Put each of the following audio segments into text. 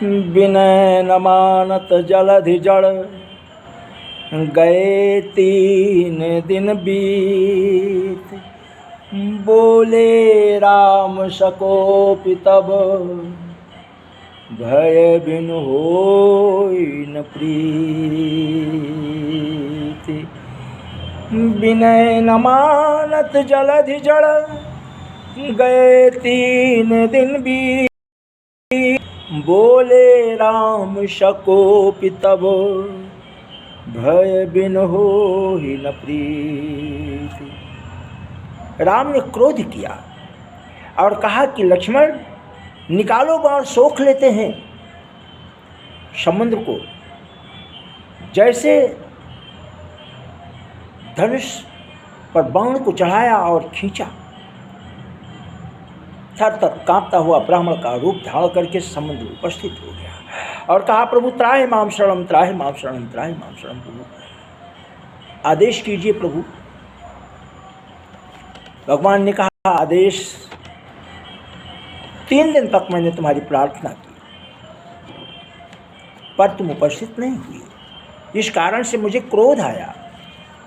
विनय न मानत जलधि जड़, गए 3 दिन बीत। बोले राम सकोपि तब, भय बिनु होई न प्रीति। विनय न मानत जलधि जड़, गए 3 दिन बीत। बोले राम सकोपि तब, भय बिनु होई न प्रीति। राम ने क्रोध किया और कहा कि लक्ष्मण, निकालो बाण, सोख लेते हैं समुद्र को। जैसे धनुष पर बाण को चढ़ाया और खींचा, थर थर कांपता हुआ ब्राह्मण का रूप धारण करके समुद्र उपस्थित हो गया और कहा, प्रभु त्राहि माम शरणम, त्राहि माम शरणम, त्राहि माम शरणम। प्रभु आदेश कीजिए प्रभु। भगवान ने कहा, आदेश, 3 दिन तक मैंने तुम्हारी प्रार्थना की पर तुम उपस्थित नहीं हुई। इस कारण से मुझे क्रोध आया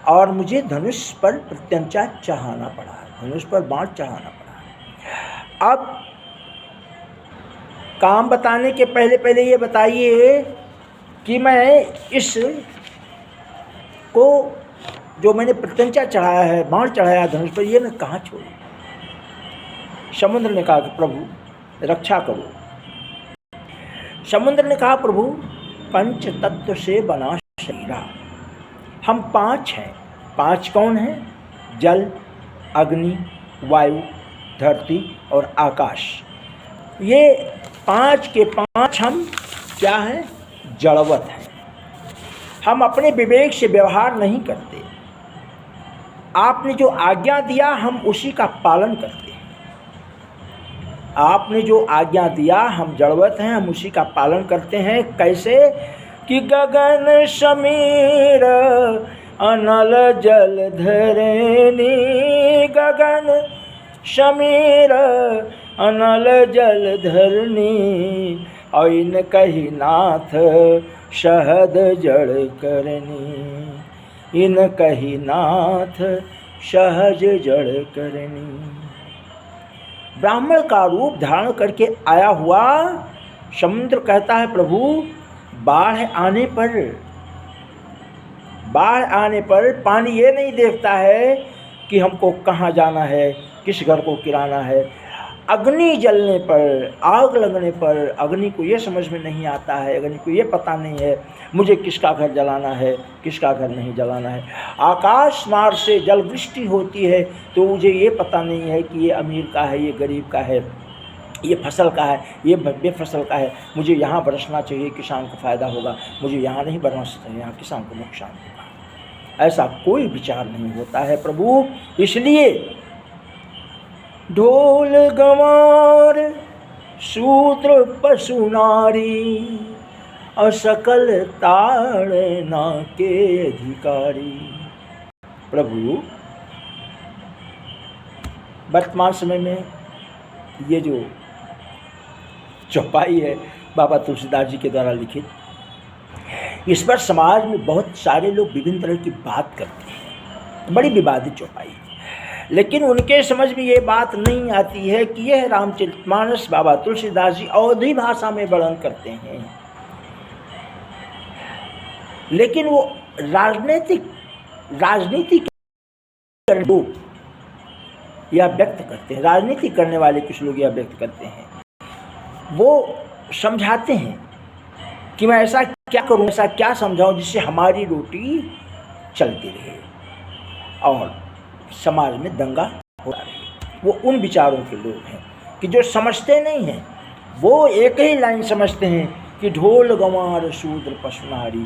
और मुझे धनुष पर प्रत्यंचा चढ़ाना पड़ा, धनुष पर बाण चढ़ाना पड़ा। अब काम बताने के पहले पहले ये बताइए कि मैं इस को जो मैंने प्रत्यंचा चढ़ाया है, बाण चढ़ाया धनुष पर, ये मैं कहाँ छोड़ूं? समुद्र ने कहा कि प्रभु रक्षा करो। समुद्र ने कहा, प्रभु पंच तत्व से बना शरीरा, हम 5 हैं। 5 कौन हैं? जल, अग्नि, वायु, धरती और आकाश। ये 5 के 5 हम क्या हैं? जड़वत हैं। हम अपने विवेक से व्यवहार नहीं करते। आपने जो आज्ञा दिया हम उसी का पालन करते हैं। आपने जो आज्ञा दिया, हम जड़वत हैं, हम उसी का पालन करते हैं। कैसे? कि गगन समीर अनल जल धरनी, गगन समीर अनल जल धरनी, ऐन कही नाथ शहद जड़ करनी, इन कही नाथ सहज जड़ करनी। ब्राह्मण का रूप धारण करके आया हुआ समुद्र कहता है, प्रभु बाढ़ आने पर पानी ये नहीं देखता है कि हमको कहाँ जाना है, किस घर को किराना है। अग्नि जलने पर, आग लगने पर अग्नि को ये समझ में नहीं आता है, अग्नि को ये पता नहीं है मुझे किसका घर जलाना है, किसका घर नहीं जलाना है। आकाश मार्ग से जल वृष्टि होती है तो मुझे ये पता नहीं है कि ये अमीर का है, ये गरीब का है, ये फसल का है, ये बेफसल का है। मुझे यहाँ बरसना चाहिए, किसान को फ़ायदा होगा, मुझे यहाँ नहीं बरसना चाहिए, यहाँ किसान को नुकसान होगा। ऐसा कोई विचार नहीं होता है प्रभु। इसलिए ढोल गंवार शूद्र पशु नारी, असकल ताड़ना के अधिकारी। प्रभु वर्तमान समय में ये जो चौपाई है बाबा तुलसीदास जी के द्वारा लिखित, इस पर समाज में बहुत सारे लोग विभिन्न तरह की बात करते हैं, बड़ी विवादित चौपाई है। लेकिन उनके समझ में ये बात नहीं आती है कि यह रामचरितमानस बाबा तुलसीदास जी अवधी भाषा में वर्णन करते हैं, लेकिन वो राजनीति लोग यह व्यक्त करते हैं, राजनीति करने वाले कुछ लोग यह व्यक्त करते हैं। वो समझाते हैं कि मैं ऐसा क्या करूं, ऐसा क्या समझाऊं जिससे हमारी रोटी चलती रहे और समाज में दंगा हो रहे। वो उन विचारों के लोग हैं कि जो समझते नहीं हैं, वो एक ही लाइन समझते हैं कि ढोल गंवार शूद्र पशु नारी,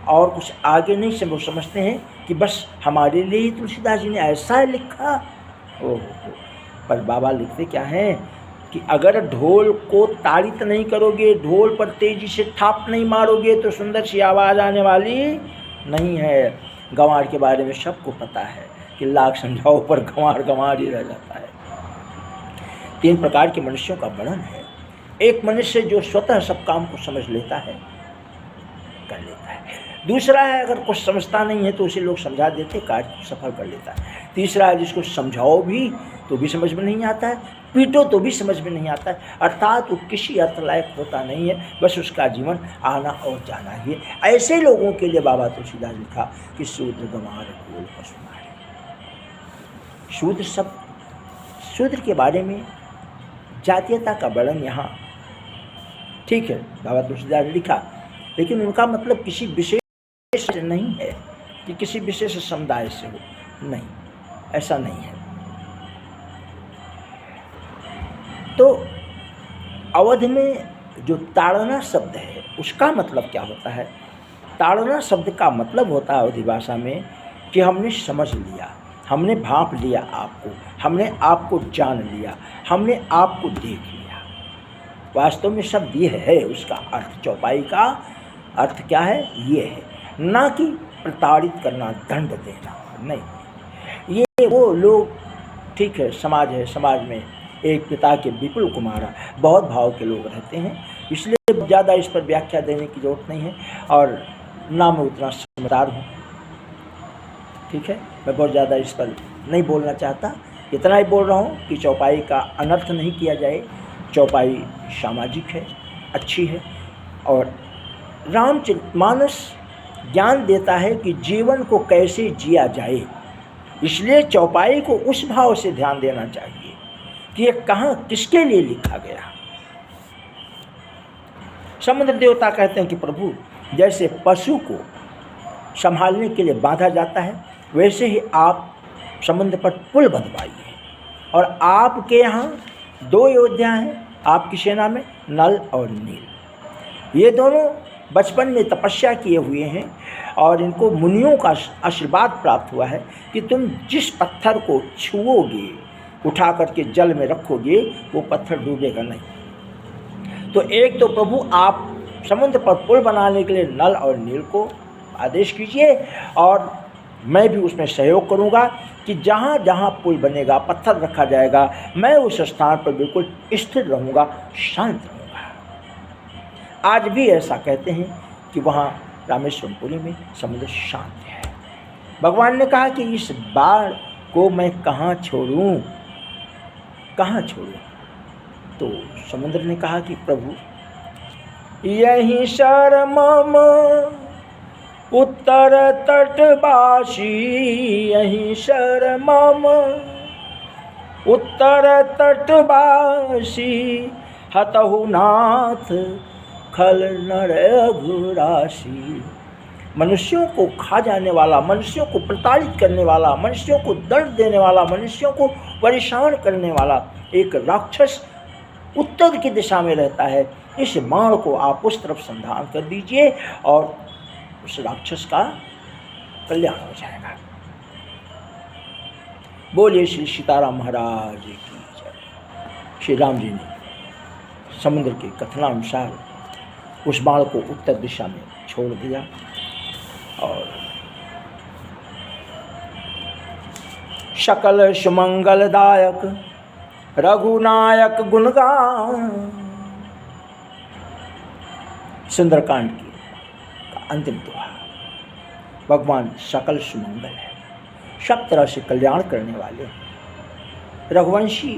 और कुछ आगे नहीं से वो समझते हैं कि बस हमारे लिए ही तुलसीदास जी ने ऐसा लिखा। ओह, पर बाबा लिखते क्या हैं कि अगर ढोल को ताड़ित नहीं करोगे, ढोल पर तेजी से थाप नहीं मारोगे तो सुंदर सी आवाज़ आने वाली नहीं है। गंवार के बारे में सबको पता है कि लाख समझाओ पर गंवार गंवार ही रह जाता है। 3 प्रकार के मनुष्यों का वर्णन है। एक मनुष्य जो स्वतः सब काम को समझ लेता है, कर लेता है। दूसरा है अगर कुछ समझता नहीं है तो उसे लोग समझा देते, कार्य सफल कर लेता है। तीसरा है जिसको समझाओ भी तो भी समझ में नहीं आता है, पीटो तो भी समझ में नहीं आता है, अर्थात वो किसी अर्थ लायक होता नहीं है, बस उसका जीवन आना और जाना ही है। ऐसे लोगों के लिए बाबा तुलसीदास लिखा कि शूद्र गंवार कुल पशु मारे। शूद्र के बारे में जातीयता का वर्णन यहाँ ठीक है बाबा तुलसीदास ने लिखा, लेकिन उनका मतलब किसी विशेष से नहीं है कि किसी विशेष समुदाय से हो, नहीं, ऐसा नहीं है। तो अवध में जो ताड़ना शब्द है उसका मतलब क्या होता है? ताड़ना शब्द का मतलब होता है अवधी भाषा में कि हमने समझ लिया, हमने भांप लिया आपको, हमने आपको जान लिया, हमने आपको देख लिया। वास्तव में शब्द ये है, उसका अर्थ चौपाई का अर्थ क्या है? ये है, ना कि प्रताड़ित करना, दंड देना, नहीं। ये वो लोग ठीक है, समाज है, समाज में एक पिता के विपुल कुमार बहुत भाव के लोग रहते हैं, इसलिए ज़्यादा इस पर व्याख्या देने की जरूरत नहीं है। और ना मैं उतना समझदार हूँ, ठीक है, मैं बहुत ज़्यादा इस पर नहीं बोलना चाहता, इतना ही बोल रहा हूँ कि चौपाई का अनर्थ नहीं किया जाए। चौपाई सामाजिक है, अच्छी है, और रामचरितमानस ज्ञान देता है कि जीवन को कैसे जिया जाए। इसलिए चौपाई को उस भाव से ध्यान देना चाहिए कि ये कहाँ किसके लिए लिखा गया। समुद्र देवता कहते हैं कि प्रभु जैसे पशु को संभालने के लिए बांधा जाता है, वैसे ही आप समुद्र पर पुल बंधवाइए। और आपके यहाँ 2 योद्धा हैं आपकी सेना में, नल और नील। ये दोनों बचपन में तपस्या किए हुए हैं और इनको मुनियों का आशीर्वाद प्राप्त हुआ है कि तुम जिस पत्थर को छुओगे, उठा करके जल में रखोगे, वो पत्थर डूबेगा नहीं। तो एक तो प्रभु आप समुद्र पर पुल बनाने के लिए नल और नील को आदेश कीजिए, और मैं भी उसमें सहयोग करूंगा कि जहाँ जहाँ पुल बनेगा, पत्थर रखा जाएगा, मैं उस स्थान पर बिल्कुल स्थिर रहूँगा, शांत रहूँगा। आज भी ऐसा कहते हैं कि वहाँ रामेश्वरपुरी में समुद्र शांत है। भगवान ने कहा कि इस बाढ़ को मैं कहाँ छोड़ूं, कहाँ छोड़ूं? तो समुद्र ने कहा कि प्रभु यहीं शरमम उत्तर तटवासी, यहीं शरमम उत्तर तटवासी, हतहु नाथ खल नर घुरासी। मनुष्यों को खा जाने वाला, मनुष्यों को प्रताड़ित करने वाला, मनुष्यों को दंड देने वाला, मनुष्यों को परेशान करने वाला एक राक्षस उत्तर की दिशा में रहता है। इस बाण को आप उस तरफ संधान कर दीजिए और उस राक्षस का कल्याण हो जाएगा। बोलिए श्री सीताराम महाराज की जय। श्री राम जी ने समुद्र के कथनानुसार उस बाण को उत्तर दिशा में छोड़ दिया और सकल सुमंगलदायक रघुनायक गुणगान, सुंदरकांड की अंतिम दोहा। भगवान सकल सुमंगल है, सब तरह से कल्याण करने वाले, रघुवंशी,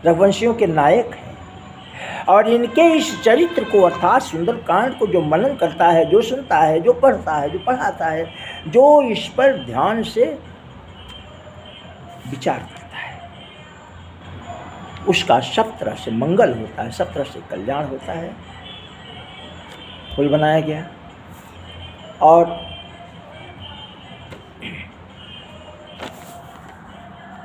रघुवंशियों के नायक हैं। और इनके इस चरित्र को अर्थात सुंदरकांड को जो मनन करता है, जो सुनता है, जो पढ़ता है, जो पढ़ाता है, जो इस पर ध्यान से विचार करता है, उसका सब तरह से मंगल होता है, सब तरह से कल्याण होता है। पुल बनाया गया और